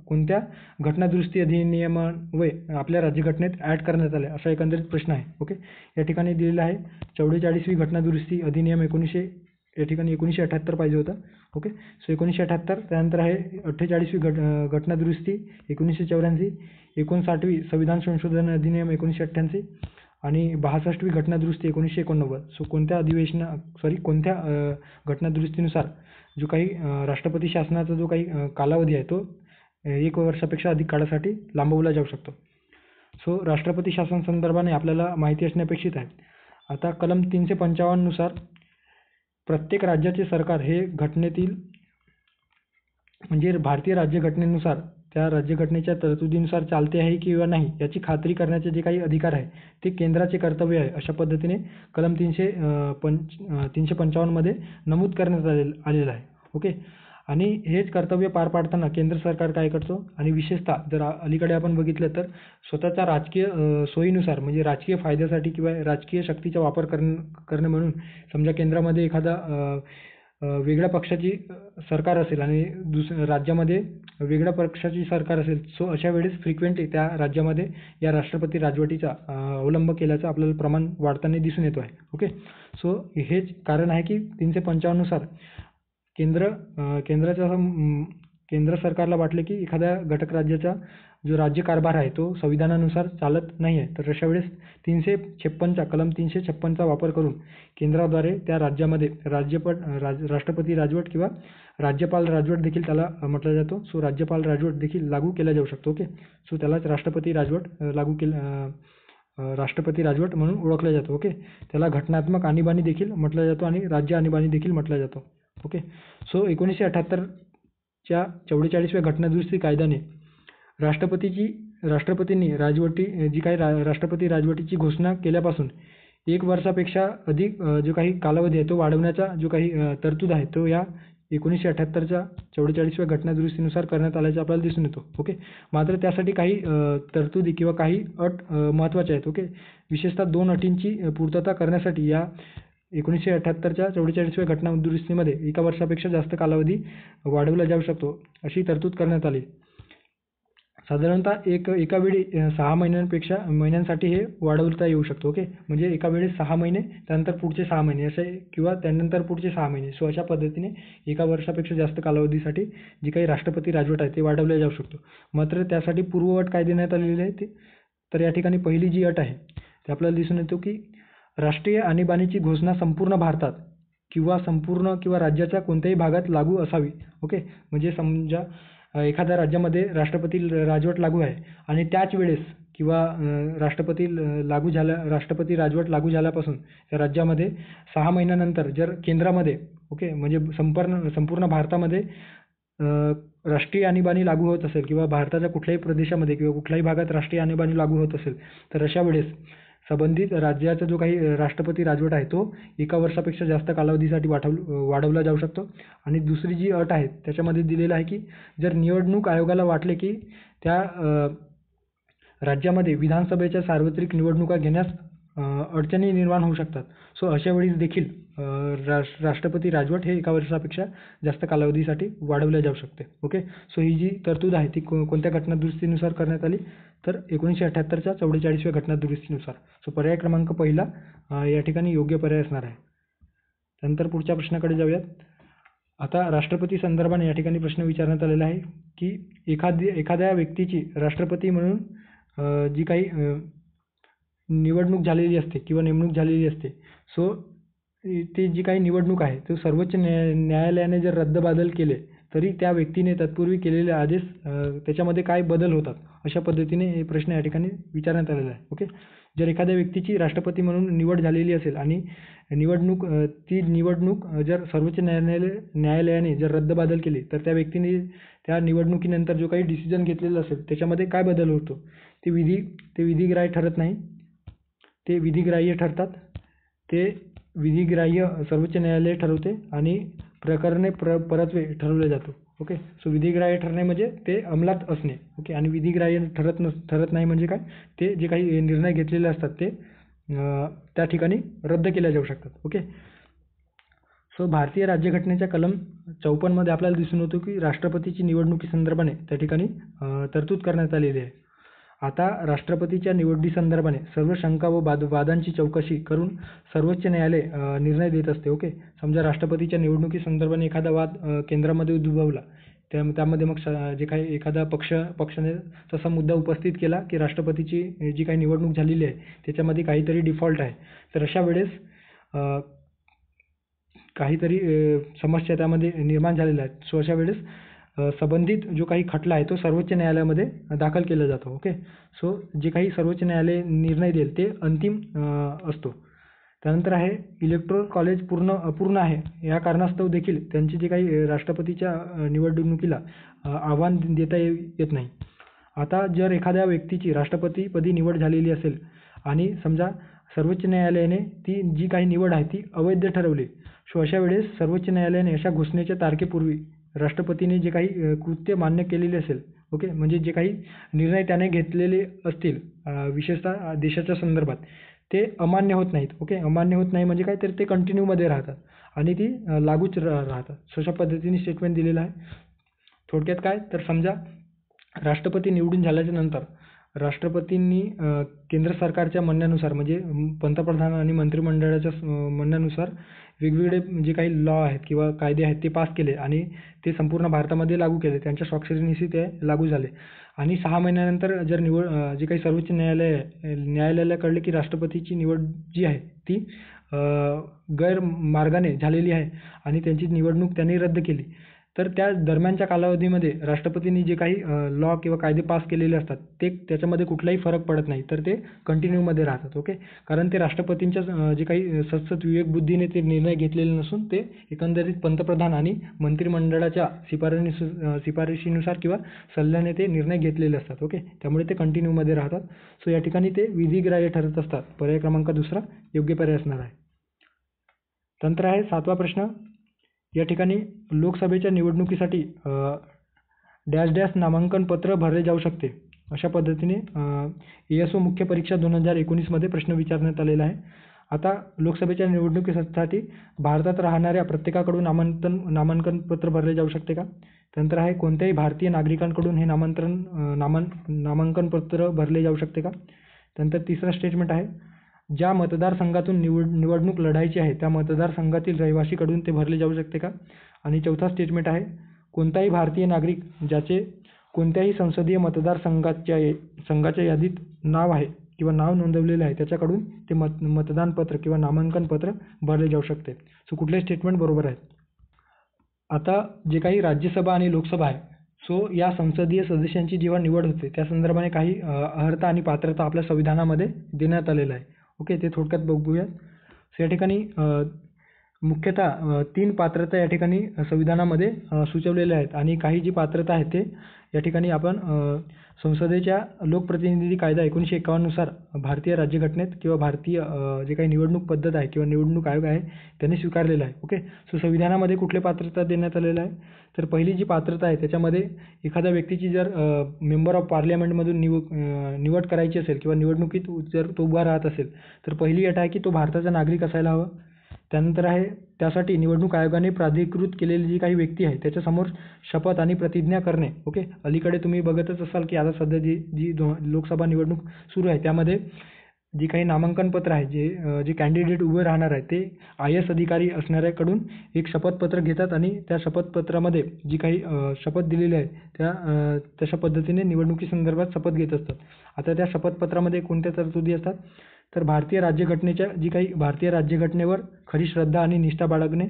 कोणत्या घटनादुरुस्ती अधिनियमान्वये आपल्या राज्यघटनेत ॲड करण्यात आले असा एकंदरीत प्रश्न आहे. ओके, या ठिकाणी दिलेला आहे 44वी घटनादुरुस्ती अधिनियम या ठिकाणी 1978 पाहिजे होता. Okay, so 1978. त्यानंतर आहे 48वी घटनादुरुस्ती 1984, 59वी संविधान संशोधन अधिनियम 1988 आणि 62वी घटनादुरुस्ती 1989. सो कोणत्या घटनादुरुस्तीनुसार जो काही राष्ट्रपती शासनाचा जो काही कालावधी आहे तो 1 वर्षापेक्षा अधिक काळासाठी लांबवला जाऊ शकतो. सो राष्ट्रपती शासन संदर्भाने आपल्याला माहिती असणे अपेक्षित आहे. आता कलम 355 नुसार प्रत्येक राज्याचे सरकार हे घटनेतील म्हणजे भारतीय राज्यघटनेनुसार त्या राज्यघटनेच्या तरतुदीनुसार चालते आहे किंवा नाही याची खात्री करण्याचे जे काही अधिकार आहे ते केंद्राचे कर्तव्य आहे अशा पद्धतीने कलम 355 मध्ये नमूद करण्यात आलेलं आहे. ओके, आणि हेच कर्तव्य पार पाडताना केंद्र सरकार काय करतो आणि विशेषतः जर अलीकडे आपण बघितलं तर स्वतःच्या राजकीय सोयीनुसार म्हणजे राजकीय फायद्यासाठी किंवा राजकीय शक्तीचा वापर करणे म्हणून समजा केंद्रामध्ये एखादा वेगळ्या पक्षाची सरकार असेल आणि राज्यामध्ये वेगळ्या पक्षाची सरकार असेल, सो अशा वेळेस फ्रिक्वेंटली त्या राज्यामध्ये या राष्ट्रपती राजवटीचा अवलंब केल्याचं आपल्याला प्रमाण वाढताना दिसून येतो आहे. ओके, सो हेच कारण आहे की 355 नुसार केंद्र सरकारला वाटले की एखाद्या घटक राज्याचा जो राज्यकारभार आहे तो संविधानानुसार चालत नाही आहे, तर अशा वेळेस कलम 356चा वापर करून केंद्राद्वारे त्या राज्यामध्ये राष्ट्रपती राजवट किंवा राज्यपाल राजवट देखील त्याला म्हटलं जातो. सो राज्यपाल राजवट देखील लागू केला जाऊ शकतो. ओके, सो त्यालाच राष्ट्रपती राजवट म्हणून ओळखलं जातं. ओके, त्याला घटनात्मक आणीबाणी देखील म्हटलं जातो आणि राज्य आणीबाणी देखील म्हटलं जातो. ओके, सो 1978च्या 44व्या घटनादुरुस्ती कायद्याने राष्ट्रपतींनी राष्ट्रपती राजवटीची घोषणा केल्यापासून 1 वर्षापेक्षा अधिक जो काही कालावधी आहे तो वाढवण्याचा जो काही तरतूद आहे तो या 1978च्या 44व्या घटनादुरुस्तीनुसार करण्यात आल्याचे आपल्याला दिसून येतो. ओके, मात्र त्यासाठी काही तरतुदी किंवा काही अट महत्त्वाच्या आहेत. ओके, विशेषतः 2 अटींची पूर्तता करण्यासाठी या 1978च्या 44व्या घटनादुरुस्तीमध्ये 1 वर्षापेक्षा जास्त कालावधी वाढवला जाऊ शकतो अशी तरतूद करण्यात आली. साधारणतः एका वेळी 6 महिन्यांसाठी हे वाढवता येऊ शकतो. ओके, म्हणजे एका वेळेस 6 महिने, त्यानंतर पुढचे 6 महिने असे किंवा त्यानंतर पुढचे 6 महिने. सो अशा पद्धतीने 1 वर्षापेक्षा जास्त कालावधीसाठी जी काही राष्ट्रपती राजवट आहे ते वाढवले जाऊ शकतो. मात्र त्यासाठी पूर्वअट काय देण्यात आलेली आहे तर या ठिकाणी पहिली जी अट आहे ते आपल्याला दिसून येतो की राष्ट्रीय आणीबाणीची घोषणा संपूर्ण भारतात किंवा राज्याच्या कोणत्याही भागात लागू असावी. ओके, म्हणजे समजा एखाद्या राज्यामध्ये राष्ट्रपती राजवट लागू आहे आणि त्याच वेळेस किंवा राष्ट्रपती राजवट लागू झाल्यापासून त्या राज्यामध्ये 6 महिन्यानंतर जर केंद्रामध्ये ओके म्हणजे संपूर्ण भारतामध्ये राष्ट्रीय आणीबाणी लागू होत असेल किंवा भारताच्या कुठल्याही प्रदेशामध्ये किंवा कुठल्याही भागात राष्ट्रीय आणीबाणी लागू होत असेल तर अशा वेळेस संबंधित राज्याचा जो काही राष्ट्रपती राजवट आहे तो 1 वर्षापेक्षा जास्त कालावधीसाठी वाढवला जाऊ शकतो. आणि दुसरी जी अट आहे त्याच्यामध्ये दिलेलं आहे की जर निवडणूक आयोगाला वाटले की त्या राज्यामध्ये विधानसभेच्या सार्वत्रिक निवडणुका घेण्यास अडचणी निर्माण होऊ शकतात, सो अशा वेळी देखील राष्ट्रपती राजवट हे 1 वर्षापेक्षा जास्त कालावधीसाठी वाढवल्या जाऊ शकते. ओके, सो ही जी तरतूद आहे ती कोणत्या घटनादुरुस्तीनुसार करण्यात आली तर 1978च्या 44व्या घटनादुरुस्तीनुसार. सो पर्याय क्रमांक पहिला या ठिकाणी योग्य पर्याय असणार आहे. त्यानंतर पुढच्या प्रश्नाकडे जाऊयात. आता राष्ट्रपती संदर्भाने या ठिकाणी प्रश्न विचारण्यात आलेला आहे की एखाद्या व्यक्तीची राष्ट्रपती म्हणून जी काही निवडणूक झालेली असते किंवा नेमणूक झालेली असते, सो ती जी काही निवडणूक आहे तो सर्वोच्च न्यायालयाने जर रद्दबातल केले तरी त्या व्यक्तीने तत्पूर्वी केलेले आदेश त्याच्यामध्ये काय बदल होतात, अशा पद्धतीने हे प्रश्न या ठिकाणी विचारण्यात आलेला आहे. ओके. जर एखाद्या व्यक्तीची राष्ट्रपती म्हणून निवड झालेली असेल आणि ती निवडणूक जर सर्वोच्च न्यायालयाने जर रद्दबातल केली, तर त्या व्यक्तीने त्या निवडणुकीनंतर जो काही डिसिजन घेतलेला असेल त्याच्यामध्ये काय बदल होतो, ते विधिग्राह्य ठरत नाही. ते विधिग्राह्य ठरतात. ते विधिग्राह्य सर्वोच्च न्यायालय ठरवते आणि प्रकरणे परत्वे ठरवले जातो. ओके. सो विधिग्राह्य ठरणे म्हणजे ते अंमलात असणे. ओके. आणि विधिग्राह्य ठरत नाही म्हणजे काय, ते जे काही निर्णय घेतलेले असतात ते त्या ठिकाणी रद्द केले जाऊ शकतात. ओके. सो भारतीय राज्यघटनेच्या कलम 54 मध्ये आपल्याला दिसून येतो की राष्ट्रपतीची निवडणुकीसंदर्भाने त्या ठिकाणी तरतूद करण्यात आलेली आहे. आता राष्ट्रपतीच्या निवडीसंदर्भाने सर्व शंका व वादांची चौकशी करून सर्वोच्च न्यायालय निर्णय देत असते. ओके. समजा राष्ट्रपतीच्या निवडणुकीसंदर्भाने एखादा वाद केंद्रामध्ये उद्भवला, त्यामध्ये मग जे काही एखादा पक्षाने तसा मुद्दा उपस्थित केला की राष्ट्रपतीची जी काही निवडणूक झालेली आहे त्याच्यामध्ये काहीतरी डिफॉल्ट आहे, तर अशा वेळेस काहीतरी समस्या त्यामध्ये निर्माण झालेल्या आहेत. सो अशा वेळेस संबंधित जो काही खटला आहे तो सर्वोच्च न्यायालयामध्ये दाखल केला जातो. ओके. सो जे काही सर्वोच्च न्यायालय निर्णय देईल ते अंतिम असतो. त्यानंतर आहे इलेक्टोरल कॉलेज अपूर्ण आहे या कारणास्तव देखील त्यांची जे काही राष्ट्रपतीच्या निवडणुकीला आव्हान देता येत नाही. आता जर एखाद्या व्यक्तीची राष्ट्रपतीपदी निवड झालेली असेल आणि समजा सर्वोच्च न्यायालयाने ती जी काही निवड आहे ती अवैध ठरवली, सो अशा वेळेस सर्वोच्च न्यायालयाने अशा घोषणेच्या तारखेपूर्वी राष्ट्रपतीने जे काही कृत्य मान्य केलेले असेल, ओके, म्हणजे जे काही निर्णय त्याने घेतलेले असतील विशेषतः देशाच्या संदर्भात, ते अमान्य होत नाहीत. ओके. अमान्य होत नाही म्हणजे काय, तर ते कंटिन्यूमध्ये राहतात आणि ती लागूच राहतात. अशा पद्धतीने स्टेटमेंट दिलेलं आहे. थोडक्यात काय, तर समजा राष्ट्रपती निवडून झाल्याच्या नंतर राष्ट्रपतींनी केंद्र सरकारच्या म्हणण्यानुसार म्हणजे पंतप्रधान आणि मंत्रिमंडळाच्या म्हणण्यानुसार वेगवेगळे जे काही लॉ आहेत किंवा कायदे आहेत ते पास केले आणि ते संपूर्ण भारतामध्ये लागू केले. त्यांच्या स्वाक्षरीनिशी ते लागू झाले आणि 6 महिन्यानंतर जर जे काही सर्वोच्च न्यायालयाला कळले की राष्ट्रपतीची निवड जी आहे ती गैरमार्गाने झालेली आहे आणि त्यांची निवडणूक त्यांनी रद्द केली, तर त्या दरम्यानच्या कालावधीमध्ये राष्ट्रपतींनी जे काही लॉ किंवा कायदे पास केलेले असतात ते त्याच्यामध्ये कुठलाही फरक पडत नाही, तर ते कंटिन्यूमध्ये राहतात. ओके. कारण ते राष्ट्रपतींच्या जे काही सतत विवेकबुद्धीने ते निर्णय घेतलेले नसून ते एकंदरीत पंतप्रधान आणि मंत्रिमंडळाच्या शिफारशीनुसार किंवा सल्ल्याने ते निर्णय घेतलेले असतात. ओके. त्यामुळे ते कंटिन्यूमध्ये राहतात. सो या ठिकाणी ते विधिग्राह्य ठरत असतात. पर्याय क्रमांक 2 योग्य पर्याय असणार आहे. तंत्र आहे 7वा प्रश्न. या ठिकाणी लोकसभेच्या निवडणुकीसाठी डॅश डॅश नामांकन पत्र भरले जाऊ शकते, अशा पद्धतीने ASO मुख्य परीक्षा 2019 मध्ये प्रश्न विचारण्यात आलेला आहे. आता लोकसभेच्या निवडणुकीसाठी भारतात राहणाऱ्या प्रत्येकाकडून नामांकन पत्र भरले जाऊ शकते का? त्यानंतर आहे कोणत्याही भारतीय नागरिकांकडून हे नामांकन पत्र भरले जाऊ शकते का? त्यानंतर 3रा स्टेटमेंट आहे ज्या मतदारसंघातून निवडणूक लढायची आहे त्या मतदारसंघातील रहिवासीकडून ते भरले जाऊ शकते का? आणि 4था स्टेटमेंट आहे कोणताही भारतीय नागरिक ज्याचे कोणत्याही संसदीय मतदारसंघाच्या यादीत नाव आहे किंवा नाव नोंदवलेले आहे त्याच्याकडून ते मतदान पत्र किंवा नामांकन पत्र भरले जाऊ शकते. सो कुठले स्टेटमेंट बरोबर आहे? आता जे काही राज्यसभा आणि लोकसभा आहे, सो या संसदीय सदस्यांची जेव्हा निवड होते त्या संदर्भाने काही अर्हता आणि पात्रता आपल्या संविधानामध्ये देण्यात आलेलं आहे. ओके. ते थोडक्यात बघूया. सो या ठिकाणी मुख्यतः 3 पात्रता या ठिकाणी संविधानामध्ये सुचवलेल्या आहेत आणि काही जी पात्रता आहेत ते या ठिकाणी आपण संसदेच्या लोकप्रतिनिधी कायदा 1951 नुसार भारतीय राज्यघटनेत किंवा भारतीय जे काही निवडणूक पद्धत आहे किंवा निवडणूक आयोग आहे त्यांनी स्वीकारलेला आहे. ओके. सो संविधानामध्ये कुठले पात्रता देण्यात आलेलं आहे, तर पहिली जी पात्रता आहे त्याच्यामध्ये एखाद्या व्यक्तीची जर मेंबर ऑफ पार्लमेंटमधून निवड करायची असेल किंवा निवडणुकीत जर तो उभा राहत असेल तर पहिली अट आहे की तो भारताचा नागरिक असायला हवा. त्यानंतर आहे त्यासाठी निवडणूक आयोगाने प्राधिकृत केलेली जी काही व्यक्ती आहे त्याच्यासमोर शपथ आणि प्रतिज्ञा करणे. ओके. अलीकडे तुम्ही बघतच असाल की आता सध्या जी लोकसभा निवडणूक सुरू आहे त्यामध्ये जी काही नामांकन पत्र आहे जे कॅन्डिडेट उभे राहणार आहे ते IAS अधिकारी असणाऱ्याकडून एक शपथपत्र घेतात आणि त्या शपथपत्रामध्ये जी काही शपथ दिलेली आहे तशा पद्धतीने निवडणुकीसंदर्भात शपथ घेत असतात. आता त्या शपथपत्रामध्ये कोणत्या तरतुदी असतात, तर भारतीय राज्यघटनेवर खरी श्रद्धा आणि निष्ठा बाळगणे,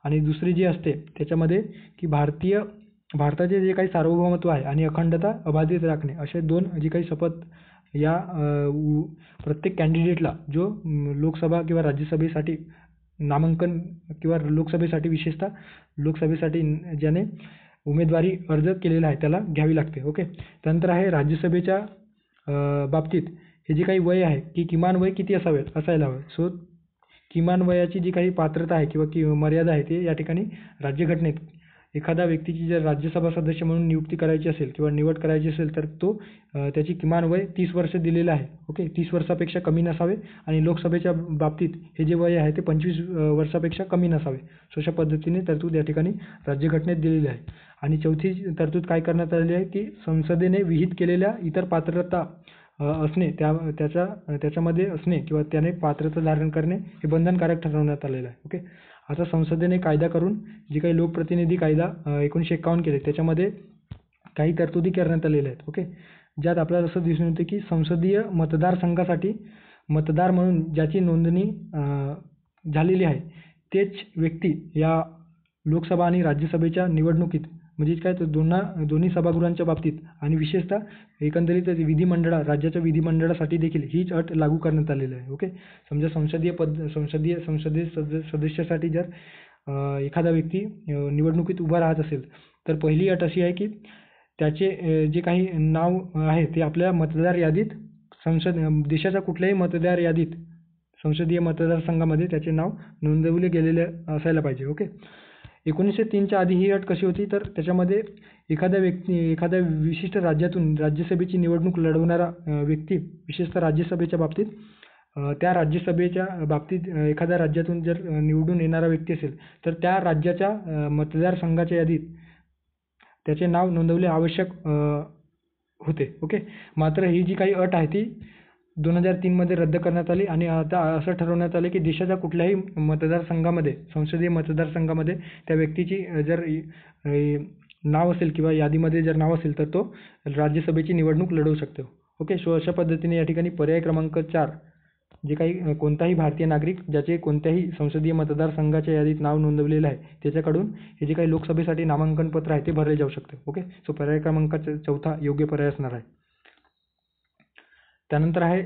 आणि दुसरी जी असते त्याच्यामध्ये की भारताचे जे काही सार्वभौमत्व आहे आणि अखंडता अबाधित राखणे, असे दोन जी काही शपथ या प्रत्येक कॅन्डिडेटला जो लोकसभा किंवा राज्यसभेसाठी नामांकन किंवा लोकसभेसाठी विशेषतः लोकसभेसाठी ज्याने उमेदवारी अर्ज केलेला आहे त्याला घ्यावी लागते. ओके. त्यानंतर आहे राज्यसभेच्या बाबतीत हे जे काही वय आहे की किमान वय किती असायला हवं. सो किमान वयाची जी काही पात्रता आहे किंवा मर्यादा आहे ते या ठिकाणी राज्यघटनेत एखाद्या व्यक्तीची जर राज्यसभा सदस्य म्हणून नियुक्ती करायची असेल किंवा निवड करायची असेल तर त्याची किमान वय 30 वर्ष दिलेलं आहे. ओके. 30 वर्षापेक्षा कमी नसावे आणि लोकसभेच्या बाबतीत हे जे वय आहे ते 25 वर्षापेक्षा कमी नसावे. सो अशा पद्धतीने तरतूद या ठिकाणी राज्यघटनेत दिलेली आहे. आणि चौथी तरतूद काय करण्यात आलेली आहे की संसदेने विहित केलेल्या इतर पात्रता असणे त्याच्यामध्ये असणे किंवा त्याने पात्रता धारण करणे हे बंधनकारक ठरवण्यात आलेलं आहे. ओके. आता संसदेने कायदा करून जे काही लोकप्रतिनिधी कायदा 1951 केले त्याच्यामध्ये काही तरतुदी करण्यात आलेल्या आहेत. ओके. ज्यात आपल्याला असं दिसून येते की संसदीय मतदारसंघासाठी मतदार म्हणून ज्याची नोंदणी झालेली आहे तेच व्यक्ती या लोकसभा आणि राज्यसभेच्या निवडणुकीत म्हणजे काय तर दोन्ही सभागृहांच्या बाबतीत आणि विशेषतः एकंदरीत राज्याच्या विधिमंडळासाठी देखील हीच अट लागू करण्यात आलेली आहे. ओके. समजा संसदीय सदस्यासाठी जर एखादा व्यक्ती निवडणुकीत उभा राहत असेल तर पहिली अट अशी आहे की त्याचे जे काही नाव आहे ते आपल्या मतदार यादीत देशाच्या कुठल्याही मतदार यादीत संसदीय मतदारसंघामध्ये त्याचे नाव नोंदवले गेलेले असायला पाहिजे. ओके. 1903च्या आधी ही अट कशी होती तर त्याच्यामध्ये एखाद्या विशिष्ट राज्यातून राज्यसभेची निवडणूक लढवणारा व्यक्ती विशेषतः राज्यसभेच्या बाबतीत त्या राज्यसभेच्या बाबतीत एखाद्या राज्यातून जर निवडून येणारा व्यक्ती असेल तर त्या राज्याच्या मतदारसंघाच्या यादीत त्याचे नाव नोंदवणे आवश्यक होते. ओके. मात्र ही जी काही अट आहे ती 2003 मध्ये रद्द करण्यात आली आणि आता असं ठरवण्यात आले की देशाच्या कुठल्याही मतदारसंघामध्ये संसदीय मतदारसंघामध्ये त्या व्यक्तीची जर नाव असेल किंवा यादीमध्ये जर नाव असेल तर तो राज्यसभेची निवडणूक लढवू शकतो. ओके. सो अशा पद्धतीने या ठिकाणी पर्याय क्रमांक 4 जे काही कोणताही भारतीय नागरिक ज्याचे कोणत्याही संसदीय मतदारसंघाच्या यादीत नाव नोंदवलेलं आहे त्याच्याकडून हे जे काही लोकसभेसाठी नामांकन पत्र आहे ते भरले जाऊ शकते. ओके. सो पर्याय क्रमांक 4 योग्य पर्याय असणार आहे. त्यानंतर आहे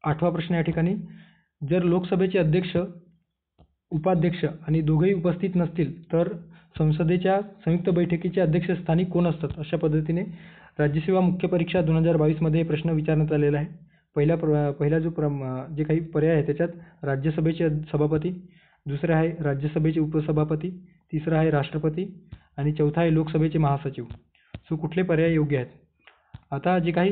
8वा प्रश्न या ठिकाणी जर लोकसभेचे अध्यक्ष उपाध्यक्ष आणि दोघेही उपस्थित नसतील तर संसदेच्या संयुक्त बैठकीचे अध्यक्षस्थानी कोण असतात. अशा पद्धतीने राज्यसेवा मुख्य परीक्षा 2022 मध्ये प्रश्न विचारण्यात आलेला आहे. पहिला जो जे काही पर्याय आहे त्याच्यात राज्यसभेचे सभापती, दुसरे आहे राज्यसभेचे उपसभापती, तिसरा आहे राष्ट्रपती आणि चौथा आहे लोकसभेचे महासचिव. सो कुठले पर्याय योग्य आहेत. आता जे काही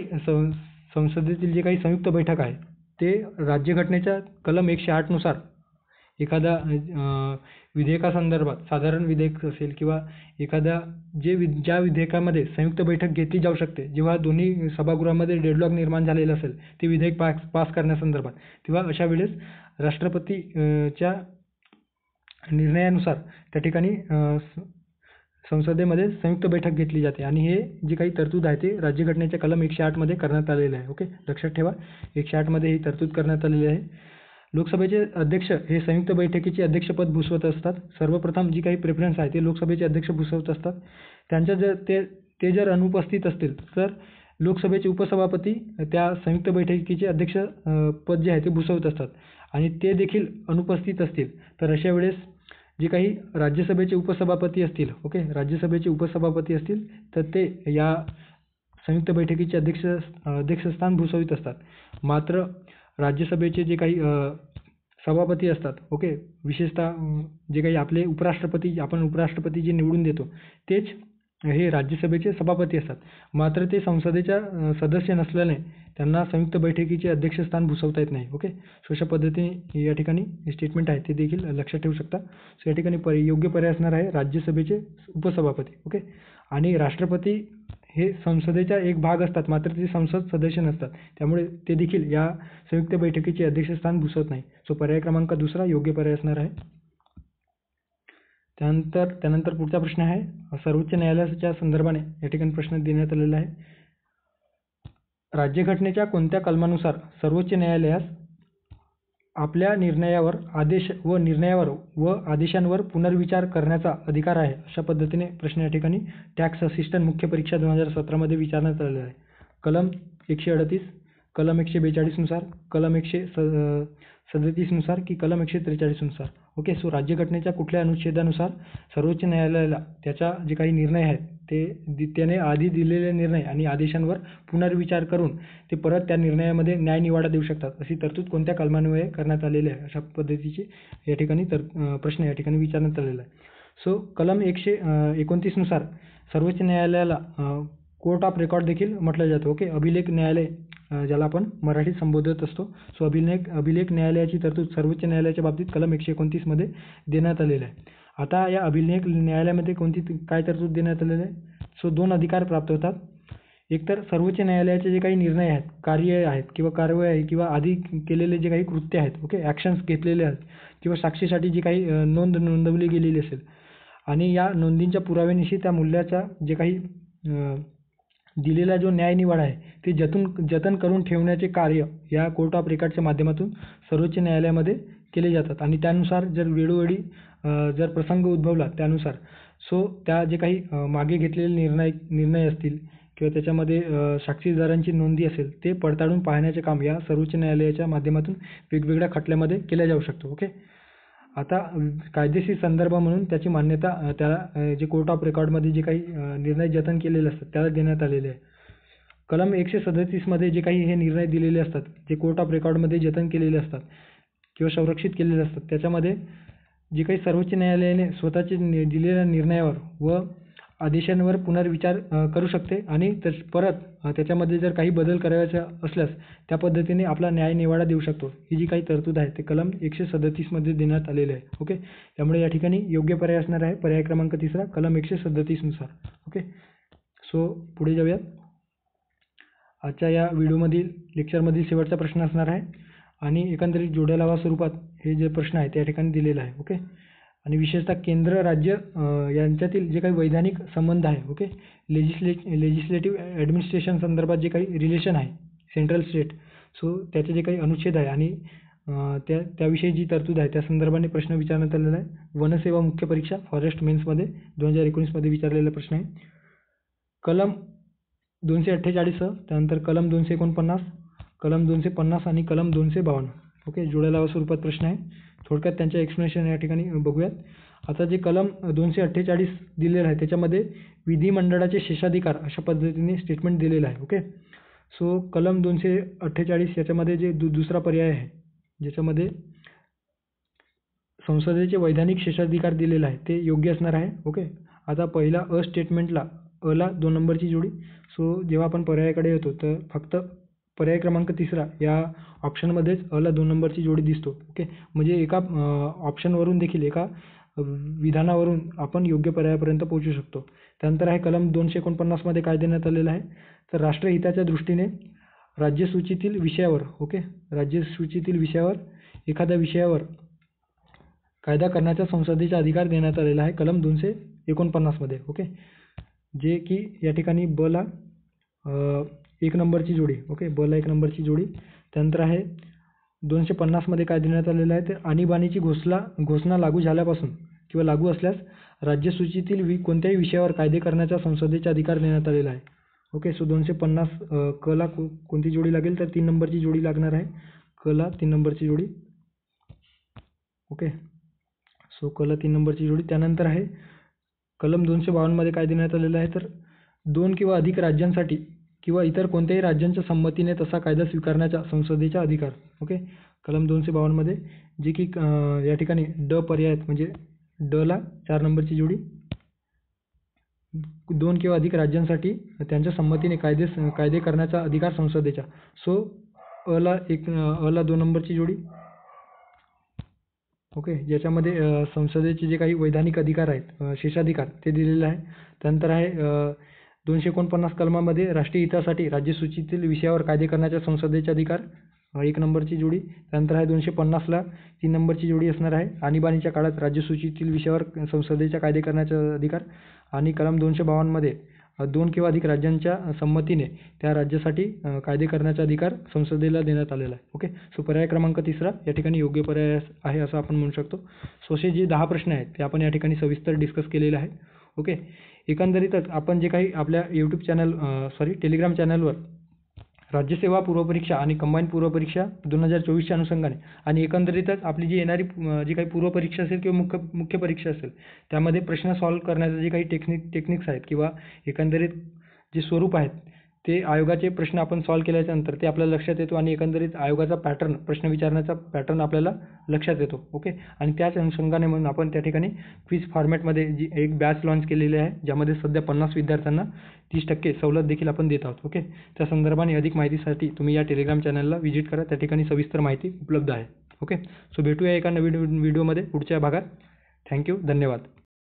संसदेतील जे काही संयुक्त बैठक आहे ते राज्यघटनेच्या कलम 108 नुसार एखाद्या विधेयकासंदर्भात साधारण विधेयक असेल किंवा एखाद्या ज्या विधेयकामध्ये संयुक्त बैठक घेतली जाऊ शकते जेव्हा दोन्ही सभागृहामध्ये डेडलॉक निर्माण झालेलं असेल ते विधेयक पास करण्यासंदर्भात तेव्हा अशा वेळेस राष्ट्रपतीच्या निर्णयानुसार त्या ठिकाणी संसदेमध्ये संयुक्त बैठक घेतली जाते आणि हे जी काही तरतूद आहे ते राज्यघटनेच्या कलम 108 मध्ये करण्यात आलेले आहे. ओके. लक्षात ठेवा 108 मध्ये ही तरतूद करण्यात आलेली आहे. लोकसभेचे अध्यक्ष हे संयुक्त बैठकीचे अध्यक्षपद भूषवत असतात. सर्वप्रथम जी काही प्रेफरन्स आहे ते लोकसभेचे अध्यक्ष भूषवत असतात. त्यांच्या जर ते जर अनुपस्थित असतील तर लोकसभेचे उपसभापती त्या संयुक्त बैठकीचे अध्यक्ष पद जे आहे ते भूषवत असतात आणि ते देखील अनुपस्थित असतील तर अशा वेळेस जे काही राज्यसभेचे उपसभापती असतील राज्यसभेचे उपसभापती असतील तर ते या संयुक्त बैठकीचे अध्यक्षस्थान भूषवित असतात. मात्र राज्यसभेचे जे काही सभापती असतात विशेषतः जे काही आपले आपण उपराष्ट्रपती जे निवडून देतो तेच हे राज्यसभेचे सभापती असतात. मात्र ते संसदेच्या सदस्य नसल्याने त्यांना संयुक्त बैठकीचे अध्यक्षस्थान भूषवता येत नाही. ओके. सो अशा पद्धतीने या ठिकाणी स्टेटमेंट आहे ते देखील लक्षात ठेवू शकता. सो या ठिकाणी योग्य पर्याय असणार आहे राज्यसभेचे उपसभापती. ओके. आणि राष्ट्रपती हे संसदेचा एक भाग असतात मात्र ते संसद सदस्य नसतात त्यामुळे ते देखील या संयुक्त बैठकीचे अध्यक्षस्थान भूषवत नाही. सो पर्याय क्रमांक 2 योग्य पर्याय असणार आहे. त्यानंतर पुढचा प्रश्न आहे सर्वोच्च न्यायालयाच्या संदर्भाने या ठिकाणी प्रश्न देण्यात आलेला आहे. राज्यघटनेच्या कोणत्या कलमानुसार सर्वोच्च न्यायालयास आपल्या निर्णयावर व आदेशांवर पुनर्विचार करण्याचा अधिकार आहे. अशा पद्धतीने प्रश्न या ठिकाणी टॅक्स असिस्टंट मुख्य परीक्षा 2017 मध्ये विचारण्यात आलेला आहे. कलम 138, कलम 142 नुसार, कलम 137 नुसार की कलम 143 नुसार. ओके. सो राज्यघटनेच्या कुठल्या अनुच्छेदानुसार सर्वोच्च न्यायालयाला त्याच्या जे काही निर्णय आहेत त्याने आधी दिलेले निर्णय आणि आदेशांवर पुनर्विचार करून ते परत त्या निर्णयामध्ये न्यायनिवाडा देऊ शकतात, अशी तरतूद कोणत्या कलमान्वये करण्यात आलेली आहे. अशा पद्धतीचे या ठिकाणी प्रश्न या ठिकाणी विचारण्यात आलेला आहे. सो कलम 129 नुसार सर्वोच्च न्यायालयाला कोर्ट ऑफ रेकॉर्ड देखील म्हटलं जातं. ओके. अभिलेख न्यायालय ज्याला आपण मराठीत संबोधत असतो. सो अभिलेख न्यायालयाची तरतूद सर्वोच्च न्यायालयाच्या बाबतीत कलम 129 मध्ये देण्यात आलेलं आहे. आता या अभिलेख न्यायालयामध्ये काय तरतूद देण्यात आलेलं आहे? सो 2 अधिकार प्राप्त होतात. एकतर सर्वोच्च न्यायालयाचे जे काही निर्णय आहेत, कार्य आहेत किंवा कारवाई आहे किंवा आधी केलेले जे काही कृत्य आहेत, ओके, ॲक्शन्स घेतलेले आहेत किंवा साक्षीसाठी जी काही नोंद नोंदवली गेलेली असेल आणि या नोंदींच्या पुराव्यानिशी त्या मूल्याचा जे काही दिलेला जो न्यायनिवाडा आहे ते जतन करून ठेवण्याचे कार्य या कोर्ट ऑफ रेकॉर्डच्या माध्यमातून सर्वोच्च न्यायालयामध्ये केले जातात. आणि त्यानुसार जर वेळोवेळी जर प्रसंग उद्भवला त्यानुसार सो त्या जे काही मागे घेतलेले निर्णय असतील किंवा त्याच्यामध्ये साक्षीदारांची नोंदी असेल ते पडताळून पाहण्याचे काम या सर्वोच्च न्यायालयाच्या माध्यमातून वेगवेगळ्या खटल्यामध्ये केल्या जाऊ शकतो. ओके. आता कायदेशीर संदर्भ म्हणून त्याची मान्यता त्याला जे कोर्ट ऑफ रेकॉर्डमध्ये जे काही निर्णय जतन केलेले असतात त्याला देण्यात आलेले आहे. कलम 137 मध्ये जे काही हे निर्णय दिलेले असतात, जे कोर्ट ऑफ रेकॉर्डमध्ये जतन केलेले असतात किंवा संरक्षित केलेले असतात, त्याच्यामध्ये जे काही सर्वोच्च न्यायालयाने स्वतःचे दिलेल्या निर्णयावर व आदेशांवर पुनर्विचार करू शकते आणि परत त्याच्यामध्ये जर काही बदल करायचे असल्यास त्या पद्धतीने आपला न्यायनिवाडा देऊ शकतो. ही जी काही तरतूद आहे ते कलम 137 मध्ये देण्यात आलेले आहे. ओके. त्यामुळे या ठिकाणी योग्य पर्याय असणार आहे पर्याय क्रमांक 3 कलम 137 नुसार. ओके. सो पुढे जाऊयात. आजच्या या व्हिडिओमधील लेक्चरमधील शेवटचा प्रश्न असणार आहे आणि एकंदरीत जोड्या लावा स्वरूपात हे जे प्रश्न आहे त्या ठिकाणी दिलेला आहे. ओके. आणि विशेषतः केंद्र राज्य यांच्यातील जे काही वैधानिक संबंध आहे, ओके, लेजिस्लेटिव्ह ॲडमिनिस्ट्रेशन संदर्भात जे काही रिलेशन आहे सेंट्रल स्टेट, सो त्याचे जे काही अनुच्छेद आहे आणि त्याविषयी जी तरतूद आहे त्या संदर्भाने प्रश्न विचारण्यात आलेला आहे. वनसेवा मुख्य परीक्षा फॉरेस्ट मेन्समध्ये 2019 मध्ये विचारलेला प्रश्न आहे. कलम 248 त्यानंतर कलम 249, कलम 250 आणि कलम 252. ओके. जोड्या लावा स्वरूपात प्रश्न आहे. थोडक्यात त्यांचे एक्सप्लेनेशन या ठिकाणी बघूयात. आता जे कलम 248 दिलेलं आहे त्याच्यामध्ये विधिमंडळाचे शेषाधिकार अशा पद्धतीने स्टेटमेंट दिलेलं आहे. ओके. सो कलम 248 याच्यामध्ये जे दुसरा पर्याय आहे ज्याच्यामध्ये संसदेचे वैधानिक शेषाधिकार दिलेला आहे ते योग्य असणार आहे. ओके. आता पहिला स्टेटमेंटला ला 2 नंबरची जोडी. सो जेव्हा आपण पर्यायाकडे येतो तर फक्त पर्याय क्रमांक 3 या ऑप्शनमध्येच ला 2 नंबरची जोडी दिसतो. ओके. म्हणजे एका ऑप्शनवरून देखील एका विधानावरून आपण योग्य पर्यायापर्यंत पोहोचू शकतो. त्यानंतर आहे कलम 249 मध्ये काय देण्यात आलेलं आहे तर राष्ट्रहिताच्या दृष्टीने राज्यसूचीतील विषयावर, ओके, राज्यसूचीतील विषयावर एखाद्या विषयावर कायदा करण्याचा संसदेचा अधिकार देण्यात आलेला आहे कलम 249 मध्ये. ओके. जे की या ठिकाणी ब ला 1 नंबरची जोडी. ओके. ब ला 1 नंबरची जोडी. त्यानंतर आहे 250 मध्ये काय देण्यात आलेलं आहे तर आणीबाणीची घोषणा लागू झाल्यापासून किंवा लागू असल्यास राज्यसूचीतील कोणत्याही विषयावर कायदे करण्याचा संसदेचा अधिकार देण्यात आलेला आहे. ओके. सो 250 क ला कोणती जोडी लागेल तर 3 नंबरची जोडी लागणार आहे. क ला 3 नंबरची जोडी. ओके. सो क ला 3 नंबरची जोडी. त्यानंतर आहे कलम 252 मध्ये काय देण्यात आलेलं आहे तर 2 किंवा अधिक राज्यांसाठी किंवा इतर कोणत्याही राज्यांच्या संमतीने तसा कायदा स्वीकारण्याचा संसदेचा अधिकार. ओके. कलम 252 मध्ये जे की या ठिकाणी ड पर्याय आहेत म्हणजे ड ला 4 नंबरची जोडी. 2 किंवा अधिक राज्यांसाठी त्यांच्या संमतीने कायदे करण्याचा अधिकार संसदेचा. सो अ ला 2 नंबरची जोडी. ओके. ज्याच्यामध्ये संसदेचे जे काही वैधानिक अधिकार आहेत शेषाधिकार ते दिलेले आहे. त्यानंतर आहे 249 कलमामध्ये राष्ट्रीय हितासाठी राज्यसूचीतील विषयावर कायदे करण्याच्या संसदेचे अधिकार 1 नंबरची जोडी. त्यानंतर आहे 250 ला 3 नंबरची जोडी असणार आहे आणीबाणीच्या काळात राज्यसूचीतील विषयावर संसदेच्या कायदे करण्याचा अधिकार. आणि कलम 252 मध्ये 2 किंवा अधिक राज्यांच्या संमतीने त्या राज्यासाठी कायदे करण्याचा अधिकार संसदेला देण्यात आलेला आहे. ओके. सो पर्याय क्रमांक 3 या ठिकाणी योग्य पर्याय आहे असं आपण म्हणू शकतो. सो असे जे 10 प्रश्न आहेत ते आपण या ठिकाणी सविस्तर डिस्कस केलेले आहे. ओके. एकंदरीतच आपण जे काही आपल्या यूट्यूब चॅनल टेलिग्राम चॅनलवर राज्यसेवा पूर्वपरीक्षा आणि कंबाईन पूर्वपरीक्षा 2024च्या अनुषंगाने आणि एकंदरीतच आपली जी येणारी जी काही पूर्वपरीक्षा असेल किंवा मुख्य परीक्षा असेल त्यामध्ये प्रश्न सॉल्व्ह करण्याचे जे काही टेक्निक्स आहेत किंवा एकंदरीत जे स्वरूप आहेत ते आयोगाचे प्रश्न आपण सॉल्व्ह केल्याच्यानंतर ते आपल्याला लक्षात येतो आणि एकंदरीत आयोगाचा पॅटर्न प्रश्न विचारण्याचा पॅटर्न आपल्याला लक्षात येतो. ओके. आणि त्याच अनुषंगाने म्हणून आपण त्या ठिकाणी क्विज फॉर्मॅटमध्ये जी एक बॅच लॉन्च केलेली आहे ज्यामध्ये सध्या 50 विद्यार्थ्यांना 30% सवलत देखील आपण देत आहोत. ओके. त्या संदर्भाने अधिक माहितीसाठी तुम्ही या टेलिग्राम चॅनलला व्हिजिट करा. त्या ठिकाणी सविस्तर माहिती उपलब्ध आहे. ओके. सो भेटूया एका नवीन व्हिडिओमध्ये पुढच्या भागात. थँक्यू. धन्यवाद.